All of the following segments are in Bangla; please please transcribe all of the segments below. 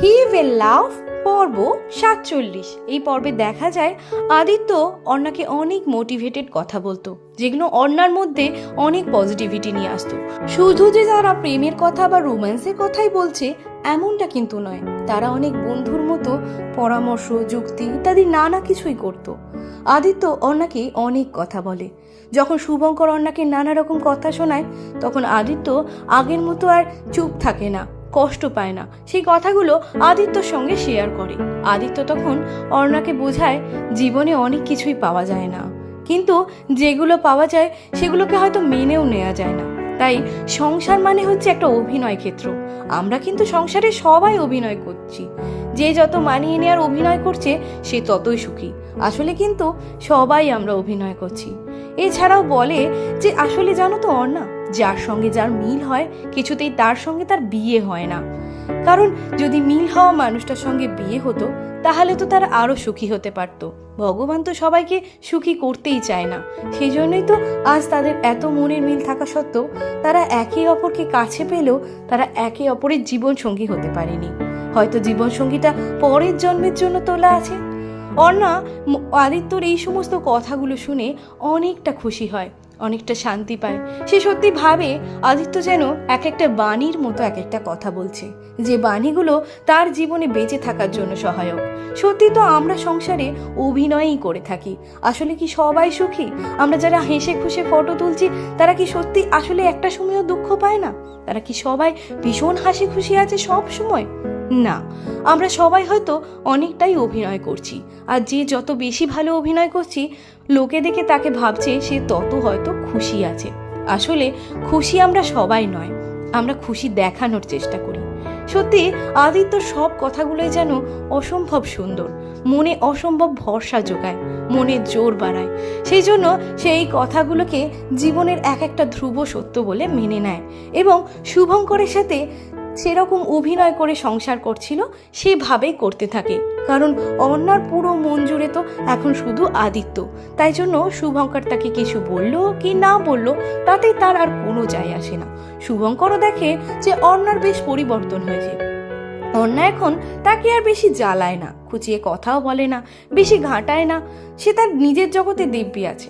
হি উইল লাভ পর্ব 47। এই পর্বে দেখা যায় আদিত্য অর্ণাকে অনেক মোটিভেটেড কথা বলতো, যেগুলো অর্ণার মধ্যে অনেক পজিটিভিটি নিয়ে আসতো। শুধু যে তারা প্রেমের কথা বা রোম্যান্সের কথাই বলছে এমনটা কিন্তু নয়, তারা অনেক বন্ধুর মতো পরামর্শ, যুক্তি ইত্যাদি নানা কিছুই করতো। আদিত্য অর্ণাকে অনেক কথা বলে। যখন শুভঙ্কর অর্ণাকে নানা রকম কথা শোনায় তখন আদিত্য আগের মতো আর চুপ থাকে না, কষ্ট পায় না, সেই কথাগুলো আদিত্যর সঙ্গে শেয়ার করে। আদিত্য তখন অর্ণাকে বোঝায় জীবনে অনেক কিছুই পাওয়া যায় না, কিন্তু যেগুলো পাওয়া যায় সেগুলোকে হয়তো মেনেও নেওয়া যায় না। তাই সংসার মানে হচ্ছে একটা অভিনয় ক্ষেত্র। আমরা কিন্তু সংসারে সবাই অভিনয় করছি, যে যত মানিয়ে নেওয়ার অভিনয় করছে সে ততই সুখী। আসলে কিন্তু সবাই আমরা অভিনয় করছি। এছাড়াও বলে যে আসলে জানো তো অর্ণা, যার সঙ্গে যার মিল হয় কিছুতেই তার সঙ্গে তার বিয়ে হয় না। কারণ যদি মিল হওয়া মানুষটার সঙ্গে বিয়ে হতো তাহলে তো তারা আরো সুখী হতে পারত। ভগবান তো সবাইকে সুখী করতেই চায় না, সেই জন্যই তো আজ তাদের এত মনের মিল থাকা সত্ত্বেও তারা একে অপরকে কাছে পেলেও তারা একে অপরের জীবন সঙ্গী হতে পারেনি। হয়তো জীবন সঙ্গীটা পরের জন্মের জন্য তোলা আছে। অর্ণা আদিত্যর এই সমস্ত কথাগুলো শুনে অনেকটা খুশি হয়, অনেকটা শান্তি পায়। সে সত্যি ভাবে আদিত্য যেন এক একটা বাণীর মতো এক একটা কথা বলছে, যে বাণীগুলো তার জীবনে বেঁচে থাকার জন্য সহায়ক। সত্যি তো আমরা সংসারে অভিনয়ই করে থাকি। আসলে কি সবাই সুখী? আমরা যারা হেসে খুশে ফটো তুলছি তারা কি সত্যি আসলে একটা সময়ও দুঃখ পায় না? তারা কি সবাই ভীষণ হাসি খুশি আছে সব সময়? না, আমরা সবাই হয়তো অনেকটাই অভিনয় করছি। আর যে যত বেশি ভালো অভিনয় করছি লোকে দেখে তাকে ভাবছে সে তত হয়তো খুশি আছে। আসলে খুশি আমরা সবাই নয়, আমরা খুশি দেখানোর চেষ্টা করি। সত্যি আদিত্যর সব কথাগুলোই যেন অসম্ভব সুন্দর, মনে অসম্ভব ভরসা যোগায়, মনে জোর বাড়ায়। সেই জন্য সেই কথাগুলোকে জীবনের এক একটা ধ্রুব সত্য বলে মেনে নেয় এবং শুভঙ্করের সাথে সেরকম অভিনয় করে সংসার করছিল সেভাবেই করতে থাকে। কারণ অর্ণার পুরো মন জুড়ে তো এখন শুধু আদিত্য, তাই জন্য শুভঙ্কর তাকে কিছু বললো কি না বললো তাতে তার আর কোনো যায় আসে না। শুভঙ্করও দেখে যে অর্ণার বেশ পরিবর্তন হয়েছে। অর্ণা এখন তাকে আর বেশি জ্বালায় না, খুঁচিয়ে কথাও বলে না, বেশি ঘাঁটায় না, সে তার নিজের জগতে দিব্যি আছে।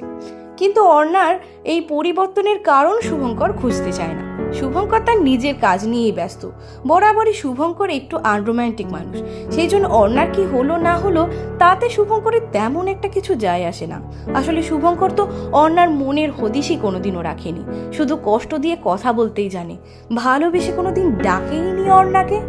কিন্তু অর্ণার এই পরিবর্তনের কারণ শুভঙ্কর খুঁজতে চায় না। শুভঙ্কর তার নিজের কাজ নিয়েই ব্যস্ত। বরাবরই শুভঙ্কর একটু আনরোম্যান্টিক মানুষ, সেই জন্য অর্ণার কি হলো না হলো তাতে শুভঙ্করের তেমন একটা কিছু যায় আসে না। আসলে শুভঙ্কর তো অর্ণার মনের হদিশই কোনোদিনও রাখেনি, শুধু কষ্ট দিয়ে কথা বলতেই জানে, ভালোবেসে কোনোদিন ডাকেইনি অর্ণাকে।